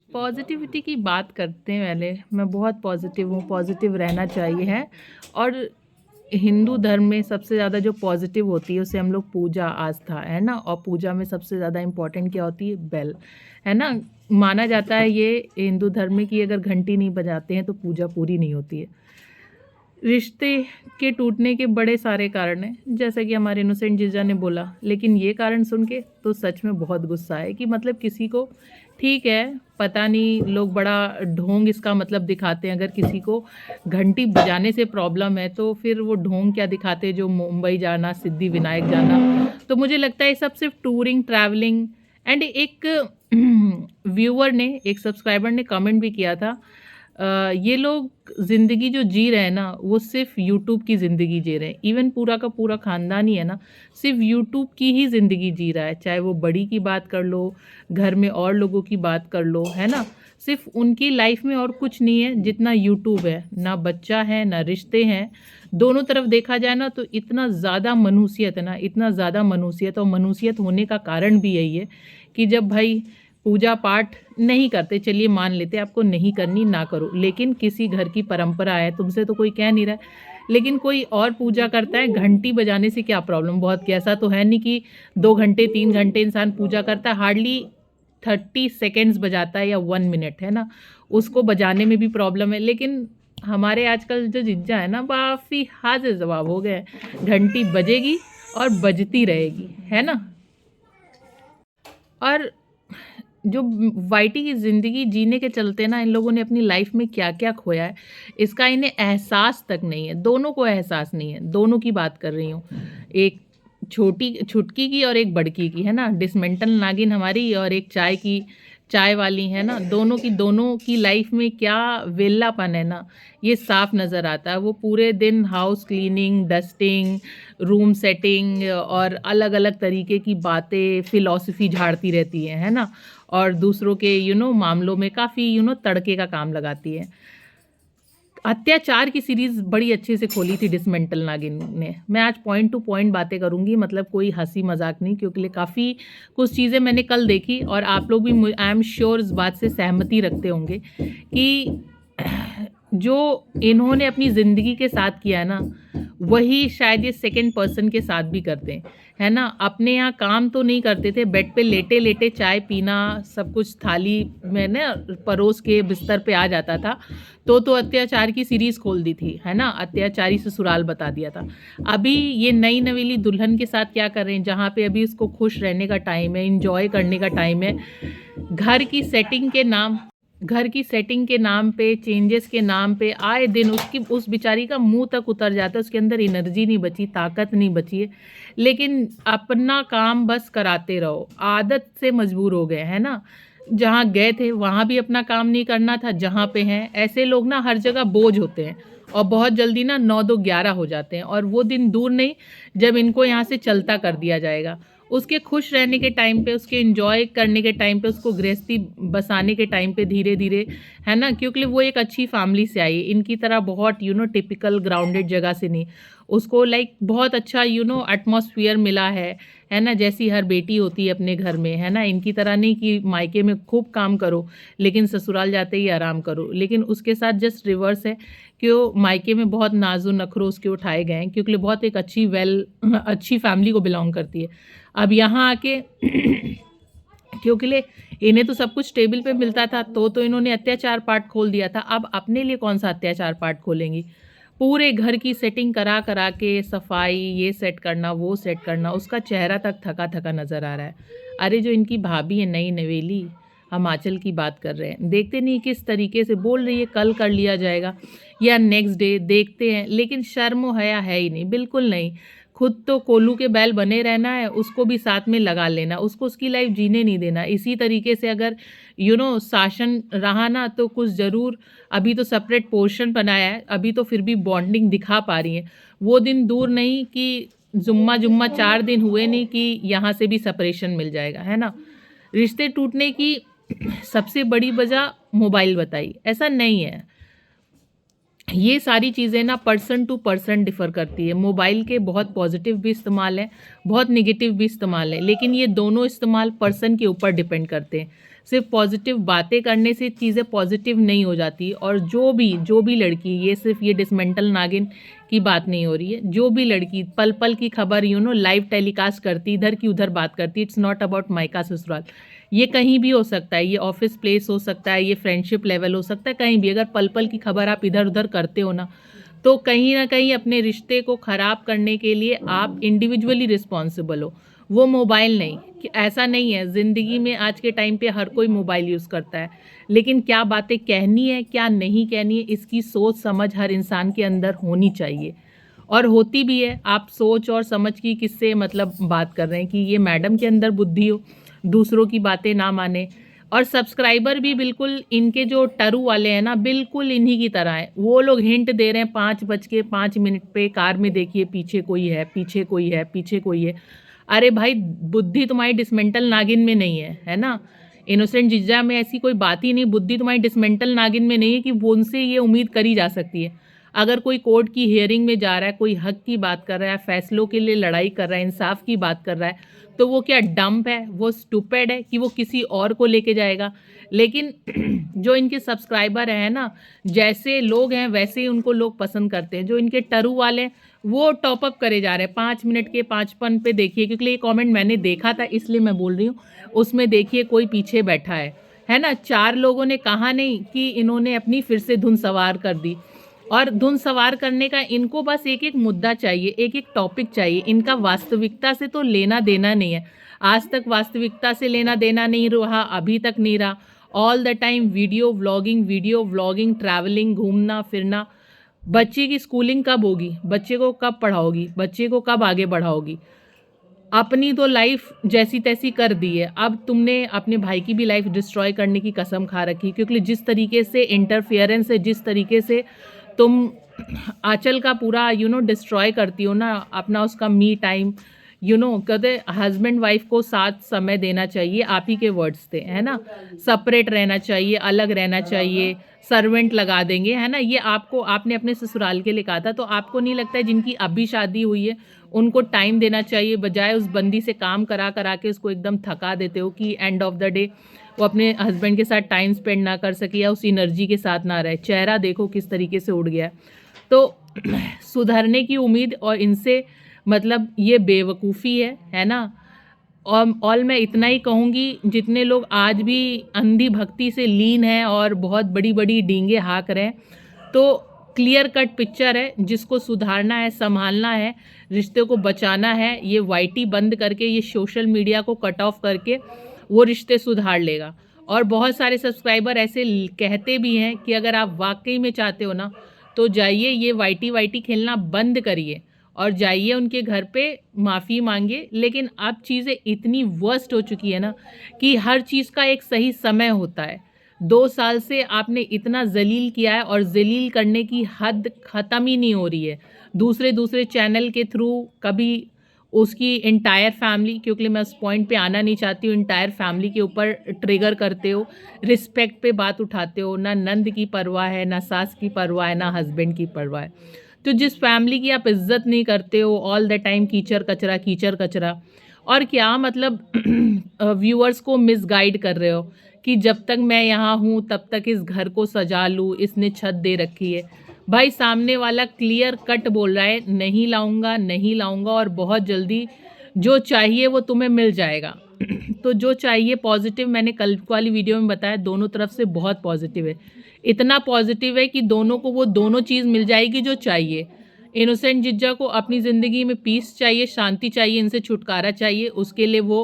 Positivity की बात करते हैं पहले। मैं बहुत पॉजिटिव हूँ, पॉजिटिव रहना चाहिए है। और हिंदू धर्म में सबसे ज़्यादा जो पॉजिटिव होती है उसे हम लोग पूजा आस्था है ना। और पूजा में सबसे ज़्यादा इम्पोर्टेंट क्या होती है? बेल, है ना। माना जाता है ये हिंदू धर्म में कि अगर घंटी नहीं बजाते हैं तो पूजा पूरी नहीं होती है। रिश्ते के टूटने के बड़े सारे कारण हैं, जैसे कि हमारे इनोसेंट जीजा ने बोला। लेकिन ये कारण सुन के तो सच में बहुत गुस्सा है कि मतलब किसी को, ठीक है, पता नहीं लोग बड़ा ढोंग इसका मतलब दिखाते हैं। अगर किसी को घंटी बजाने से प्रॉब्लम है तो फिर वो ढोंग क्या दिखाते हैं, जो मुंबई जाना, सिद्धि विनायक जाना। तो मुझे लगता है सब सिर्फ टूरिंग, ट्रैवलिंग एंड एक व्यूअर ने, एक सब्सक्राइबर ने कमेंट भी किया था, ये लोग ज़िंदगी जो जी रहे हैं ना, वो सिर्फ यूट्यूब की ज़िंदगी जी रहे हैं। इवन पूरा का पूरा ख़ानदान ही है ना, सिर्फ यूट्यूब की ही ज़िंदगी जी रहा है। चाहे वो बड़ी की बात कर लो, घर में और लोगों की बात कर लो, है ना। सिर्फ उनकी लाइफ में और कुछ नहीं है जितना यूट्यूब है। ना बच्चा है, ना रिश्ते हैं। दोनों तरफ देखा जाए ना तो इतना ज़्यादा मनुष्यत है ना, इतना ज़्यादा मनुष्यत। और मनुष्यत होने का कारण भी यही है कि जब भाई पूजा पाठ नहीं करते, चलिए मान लेते आपको नहीं करनी, ना करो। लेकिन किसी घर की परंपरा है, तुमसे तो कोई कह नहीं रहा है। लेकिन कोई और पूजा करता है, घंटी बजाने से क्या प्रॉब्लम? बहुत कि ऐसा तो है नहीं कि 2 घंटे 3 घंटे इंसान पूजा करता है। हार्डली 30 सेकेंड्स बजाता है या 1 मिनट, है ना। उसको बजाने में भी प्रॉब्लम है। लेकिन हमारे आजकल जो जीजा है ना, काफ़ी हाज़िर जवाब हो गए हैं। घंटी बजेगी और बजती रहेगी, है ना। और जो वाईटी की ज़िंदगी जीने के चलते ना, इन लोगों ने अपनी लाइफ में क्या-क्या खोया है, इसका इन्हें एहसास तक नहीं है। दोनों को एहसास नहीं है। दोनों की बात कर रही हूँ। एक छोटी छुटकी की और एक बड़की की, है ना। डिसमेंटल नागिन हमारी और एक चाय वाली, है ना। दोनों की लाइफ में क्या वेल्लापन है ना, ये साफ नज़र आता है। वो पूरे दिन house cleaning, dusting, room setting और अलग-अलग तरीके की बातें, फ़िलॉसफ़ी झाड़ती रहती है ना। और दूसरों के मामलों में काफ़ी तड़के का काम लगाती है। अत्याचार की सीरीज़ बड़ी अच्छे से खोली थी डिसमेंटल नागिन ने। मैं आज पॉइंट टू पॉइंट बातें करूँगी, मतलब कोई हँसी-मज़ाक नहीं, क्योंकि काफ़ी कुछ चीज़ें मैंने कल देखी और आप लोग भी आई एम श्योर इस बात से सहमति रखते होंगे कि जो इन्होंने अपनी ज़िंदगी के साथ किया है ना, वही शायद ये सेकंड पर्सन के साथ भी करते हैं, है ना। अपने यहाँ काम तो नहीं करते थे, बेड पे लेटे-लेटे चाय पीना, सब कुछ थाली में ना परोस के बिस्तर पे आ जाता था। तो अत्याचार की सीरीज़ खोल दी थी, है ना। अत्याचारी ससुराल बता दिया था। अभी ये नई नवेली दुल्हन के साथ क्या कर रहे हैं, जहाँ पे अभी उसको खुश रहने का टाइम है, एन्जॉय करने का टाइम है। घर की सेटिंग के नाम घर की सेटिंग के नाम पे, चेंजेस के नाम पे आए दिन उस बेचारी का मुँह तक उतर जाता है। उसके अंदर एनर्जी नहीं बची, ताकत नहीं बची है। लेकिन अपना काम बस कराते रहो। आदत से मजबूर हो गए, है ना। जहाँ गए थे वहाँ भी अपना काम नहीं करना था, जहाँ पे हैं। ऐसे लोग ना हर जगह बोझ होते हैं और बहुत जल्दी ना 9-2-11 हो जाते हैं। और वो दिन दूर नहीं जब इनको यहाँ से चलता कर दिया जाएगा। उसके खुश रहने के टाइम पे, उसके एंजॉय करने के टाइम पे, उसको गृहस्थी बसाने के टाइम पे धीरे-धीरे, है ना। क्योंकि वो एक अच्छी फैमिली से आई, इनकी तरह बहुत टिपिकल ग्राउंडेड जगह से नहीं। उसको लाइक बहुत अच्छा एटमॉस्फेयर मिला है ना। जैसी हर बेटी होती है अपने घर में, है ना। इनकी तरह नहीं कि मायके में खूब काम करो लेकिन ससुराल जाते ही आराम करो। लेकिन उसके साथ जस्ट रिवर्स है कि वो मायके में बहुत नाज़ो नखरों उसके उठाए गए हैं, क्योंकि बहुत एक अच्छी फैमिली को बिलॉन्ग करती है। अब यहाँ आके क्योंकि इन्हें तो सब कुछ टेबल पे मिलता था, तो इन्होंने अत्याचार पार्ट खोल दिया था। अब अपने लिए कौन सा अत्याचार पार्ट खोलेंगी? पूरे घर की सेटिंग करा करा के, सफाई, ये सेट करना, वो सेट करना, उसका चेहरा तक थका थका नज़र आ रहा है। अरे जो इनकी भाभी है नई नवेली, हिमाचल की बात कर रहे हैं, देखते नहीं किस तरीके से बोल रही है कल कर लिया जाएगा या नेक्स्ट डे देखते हैं। लेकिन शर्म व हया है ही नहीं, बिल्कुल नहीं। खुद तो कोल्लू के बैल बने रहना है, उसको भी साथ में लगा लेना, उसको उसकी लाइफ जीने नहीं देना। इसी तरीके से अगर शासन रहा ना तो कुछ ज़रूर। अभी तो सेपरेट पोर्शन बनाया है, अभी तो फिर भी बॉन्डिंग दिखा पा रही हैं। वो दिन दूर नहीं कि जुम्मा 4 दिन हुए नहीं कि यहाँ से भी सेपरेशन मिल जाएगा, है ना। रिश्ते टूटने की सबसे बड़ी वजह मोबाइल बताई, ऐसा नहीं है। ये सारी चीज़ें ना पर्सन टू पर्सन डिफ़र करती है। मोबाइल के बहुत पॉजिटिव भी इस्तेमाल हैं, बहुत नेगेटिव भी इस्तेमाल है, लेकिन ये दोनों इस्तेमाल पर्सन के ऊपर डिपेंड करते हैं। सिर्फ पॉजिटिव बातें करने से चीज़ें पॉजिटिव नहीं हो जाती। और जो भी लड़की, ये सिर्फ ये डिसमेंटल नागिन की बात नहीं हो रही है, जो भी लड़की पल पल की खबर लाइव टेलीकास्ट करती, इधर की उधर बात करती, इट्स नॉट अबाउट मायका ससुराल, ये कहीं भी हो सकता है, ये ऑफिस प्लेस हो सकता है, ये फ्रेंडशिप लेवल हो सकता है, कहीं भी अगर पल पल की खबर आप इधर उधर करते हो ना, तो कहीं ना कहीं अपने रिश्ते को ख़राब करने के लिए आप इंडिविजुअली रिस्पॉन्सिबल हो, वो मोबाइल नहीं। कि ऐसा नहीं है, ज़िंदगी में आज के टाइम पे हर कोई मोबाइल यूज़ करता है, लेकिन क्या बातें कहनी है क्या नहीं कहनी है, इसकी सोच समझ हर इंसान के अंदर होनी चाहिए, और होती भी है। आप सोच और समझ की किससे मतलब बात कर रहे हैं, कि ये मैडम के अंदर बुद्धि हो, दूसरों की बातें ना माने। और सब्सक्राइबर भी बिल्कुल इनके जो टरू वाले हैं ना, बिल्कुल इन्हीं की तरह है। वो लोग हिंट दे रहे हैं 5:05 पे, कार में देखिए पीछे कोई है, पीछे कोई है, पीछे कोई है। अरे भाई, बुद्धि तुम्हारी डिसमेंटल नागिन में नहीं है ना? इनोसेंट जिज्जा में ऐसी कोई बात ही नहीं, बुद्धि तुम्हारी डिसमेंटल नागिन में नहीं है कि वो उनसे ये उम्मीद करी जा सकती है। अगर कोई कोर्ट की हियरिंग में जा रहा है, कोई हक की बात कर रहा है, फैसलों के लिए लड़ाई कर रहा है, इंसाफ की बात कर रहा है, तो वो क्या डंप है, वो स्टूपिड है कि वो किसी और को लेके जाएगा? लेकिन जो इनके सब्सक्राइबर हैं ना, जैसे लोग हैं वैसे ही उनको लोग पसंद करते हैं। जो इनके टरू वाले हैं, वो टॉप अप करे जा रहे हैं 5 मिनट के 55 पे। देखिए, क्योंकि ये कमेंट मैंने देखा था इसलिए मैं बोल रही हूँ। उसमें देखिए कोई पीछे बैठा है ना? 4 लोगों ने कहा नहीं कि इन्होंने अपनी फिर से धुन सवार कर दी। और धुन सवार करने का इनको बस एक-एक मुद्दा चाहिए, एक-एक टॉपिक चाहिए। इनका वास्तविकता से तो लेना देना नहीं है। आज तक वास्तविकता से लेना देना नहीं रहा, अभी तक नहीं रहा। All the time video vlogging, travelling, घूमना-फिरना। बच्चे की स्कूलिंग कब होगी? बच्चे को कब पढ़ाओगी? बच्चे को कब आगे बढ़ाओगी? अपनी तो लाइफ जैसी-तैसी कर दी है। अब तुमने अपने भाई की भी लाइफ डिस्ट्रॉय करने की कसम खा रखी, क्योंकि जिस तरीके से इंटरफियरेंस है, जिस तरीके से तुम आंचल का पूरा डिस्ट्रॉय करती हो ना, अपना उसका मी टाइम, कहते हस्बैंड वाइफ को साथ समय देना चाहिए, आप ही के वर्ड्स थे, है ना? सेपरेट रहना चाहिए, अलग रहना चाहिए, सर्वेंट लगा देंगे, है ना? ये आपने अपने ससुराल के लिए कहा था, तो आपको नहीं लगता है जिनकी अभी शादी हुई है उनको टाइम देना चाहिए, बजाय उस बंदी से काम करा करा के उसको एकदम थका देते हो कि एंड ऑफ द डे वो अपने हस्बैंड के साथ टाइम स्पेंड ना कर सके या उस एनर्जी के साथ ना रहे। चेहरा देखो किस तरीके से उड़ गया है। तो सुधरने की उम्मीद और इनसे मतलब ये बेवकूफ़ी है ना? और मैं इतना ही कहूँगी, जितने लोग आज भी अंधी भक्ति से लीन हैं और बहुत बड़ी-बड़ी डींगे हाँक रहे हैं, तो क्लियर कट पिक्चर है, जिसको सुधारना है, सँभालना है, रिश्ते को बचाना है, ये वाईटी बंद करके, ये सोशल मीडिया को कट ऑफ करके वो रिश्ते सुधार लेगा। और बहुत सारे सब्सक्राइबर ऐसे कहते भी हैं कि अगर आप वाक़ई में चाहते हो ना, तो जाइए ये वाईटी खेलना बंद करिए और जाइए उनके घर पे माफ़ी मांगिए। लेकिन अब चीज़ें इतनी वर्स्ट हो चुकी है ना, कि हर चीज़ का एक सही समय होता है। 2 साल से आपने इतना ज़लील किया है और ज़लील करने की हद ख़त्म ही नहीं हो रही है। दूसरे चैनल के थ्रू कभी उसकी एंटायर फैमिली, क्योंकि मैं उस पॉइंट पे आना नहीं चाहती हूँ, एंटायर फैमिली के ऊपर ट्रिगर करते हो, रिस्पेक्ट पे बात उठाते हो, ना नंद की परवाह है, ना सास की परवाह है, ना हस्बैंड की परवाह है। तो जिस फैमिली की आप इज़्ज़त नहीं करते हो, ऑल द टाइम कीचड़ कचरा, और क्या मतलब व्यूअर्स को मिसगाइड कर रहे हो कि जब तक मैं यहाँ हूँ तब तक इस घर को सजा लूँ, इसने छत दे रखी है। भाई, सामने वाला क्लियर कट बोल रहा है, नहीं लाऊंगा और बहुत जल्दी जो चाहिए वो तुम्हें मिल जाएगा। तो जो चाहिए पॉजिटिव, मैंने कल वाली वीडियो में बताया, दोनों तरफ से बहुत पॉजिटिव है। इतना पॉजिटिव है कि दोनों को वो दोनों चीज़ मिल जाएगी जो चाहिए। इनोसेंट जिज्जा को अपनी ज़िंदगी में पीस चाहिए, शांति चाहिए, इनसे छुटकारा चाहिए, उसके लिए वो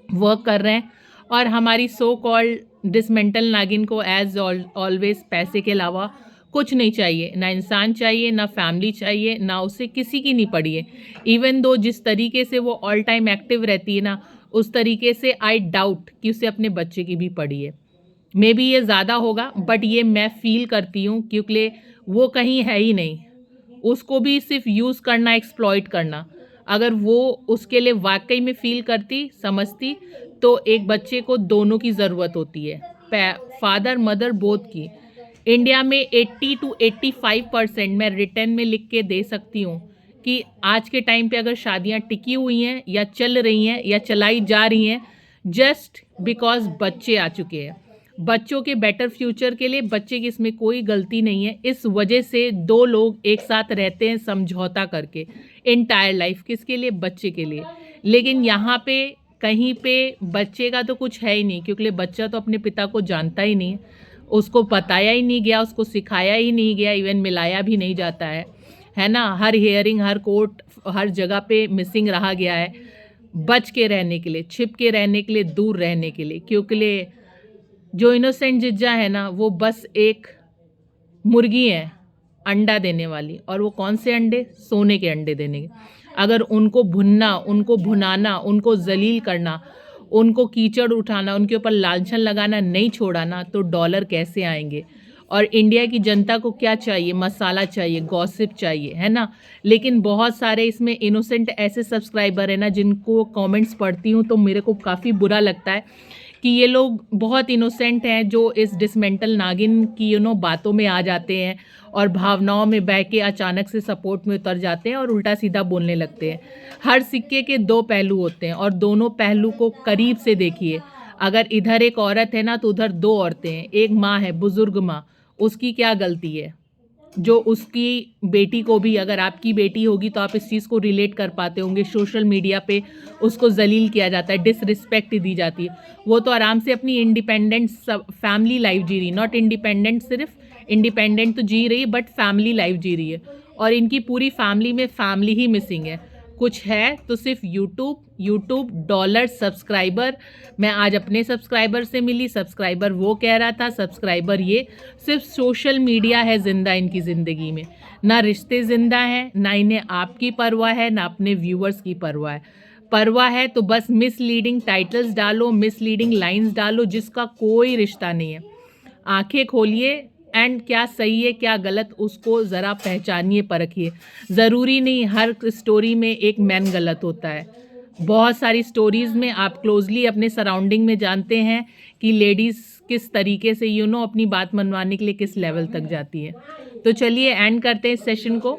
वर्क कर रहे हैं। और हमारी सो कॉल्ड डिसमेंटल नागिन को एज ऑलवेज पैसे के अलावा कुछ नहीं चाहिए, ना इंसान चाहिए, ना फैमिली चाहिए, ना उसे किसी की नहीं पड़ी है। इवन दो जिस तरीके से वो ऑल टाइम एक्टिव रहती है ना, उस तरीके से आई डाउट कि उसे अपने बच्चे की भी पड़ी है। मे बी ये ज़्यादा होगा, बट ये मैं फील करती हूँ, क्योंकि वो कहीं है ही नहीं। उसको भी सिर्फ यूज़ करना, एक्सप्लॉइट करना। अगर वो उसके लिए वाकई में फील करती, समझती, तो एक बच्चे को दोनों की ज़रूरत होती है, फादर मदर बोथ की। इंडिया में 80 to 85% मैं रिटर्न में लिख के दे सकती हूँ कि आज के टाइम पे अगर शादियाँ टिकी हुई हैं या चल रही हैं या चलाई जा रही हैं, जस्ट बिकॉज बच्चे आ चुके हैं। बच्चों के बेटर फ्यूचर के लिए बच्चे की इसमें कोई गलती नहीं है। इस वजह से दो लोग एक साथ रहते हैं समझौता करके एंटायर लाइफ, किसके लिए? बच्चे के लिए। लेकिन यहाँ पे कहीं पे बच्चे का तो कुछ है ही नहीं, क्योंकि बच्चा तो अपने पिता को जानता ही नहीं है, उसको बताया ही नहीं गया, उसको सिखाया ही नहीं गया, इवन मिलाया भी नहीं जाता है ना। हर हियरिंग, हर कोर्ट, हर जगह पे मिसिंग रहा गया है, बच के रहने के लिए, छिप के रहने के लिए, दूर रहने के लिए। क्योंकि जो इनोसेंट जिज्जा है ना, वो बस एक मुर्गी है अंडा देने वाली, और वो कौन से अंडे? सोने के अंडे देने के। अगर उनको भुनना, उनको भुनाना, उनको जलील करना, उनको कीचड़ उठाना, उनके ऊपर लांछन लगाना नहीं छोड़ा ना, तो डॉलर कैसे आएंगे? और इंडिया की जनता को क्या चाहिए? मसाला चाहिए, गॉसिप चाहिए, है ना। लेकिन बहुत सारे इसमें इनोसेंट ऐसे सब्सक्राइबर है ना, जिनको कमेंट्स पढ़ती हूँ तो मेरे को काफ़ी बुरा लगता है कि ये लोग बहुत इनोसेंट हैं, जो इस डिसमेंटल नागिन की बातों में आ जाते हैं और भावनाओं में बह के अचानक से सपोर्ट में उतर जाते हैं और उल्टा सीधा बोलने लगते हैं। हर सिक्के के दो पहलू होते हैं और दोनों पहलू को करीब से देखिए। अगर इधर एक औरत है ना, तो उधर दो औरतें हैं। एक माँ है, बुजुर्ग माँ, उसकी क्या गलती है? जो उसकी बेटी को भी, अगर आपकी बेटी होगी तो आप इस चीज़ को रिलेट कर पाते होंगे, सोशल मीडिया पे उसको जलील किया जाता है, डिसरिस्पेक्ट दी जाती है। वो तो आराम से अपनी इंडिपेंडेंट फैमिली लाइफ जी रही, नॉट इंडिपेंडेंट, सिर्फ इंडिपेंडेंट तो जी रही है बट फैमिली लाइफ जी रही है। और इनकी पूरी फैमिली में फैमिली ही मिसिंग है। कुछ है तो सिर्फ यूट्यूब डॉलर, सब्सक्राइबर। मैं आज अपने सब्सक्राइबर से मिली, सब्सक्राइबर वो कह रहा था, सब्सक्राइबर ये। सिर्फ सोशल मीडिया है ज़िंदा इनकी ज़िंदगी में, ना रिश्ते ज़िंदा हैं, ना इन्हें आपकी परवाह है, ना अपने व्यूअर्स की परवाह है। परवाह है तो बस मिसलीडिंग टाइटल्स डालो, मिसलीडिंग लाइंस डालो, जिसका कोई रिश्ता नहीं है। आंखें खोलिए एंड क्या सही है क्या गलत उसको ज़रा पहचानिए, परखिए। ज़रूरी नहीं हर स्टोरी में एक मैन गलत होता है। बहुत सारी स्टोरीज़ में आप क्लोजली अपने सराउंडिंग में जानते हैं कि लेडीज़ किस तरीके से अपनी बात मनवाने के लिए किस लेवल तक जाती है। तो चलिए एंड करते हैं इस सेशन को।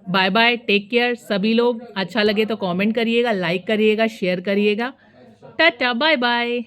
बाय बाय, टेक केयर सभी लोग। अच्छा लगे तो कमेंट करिएगा, लाइक करिएगा, शेयर करिएगा। Tata, bye bye.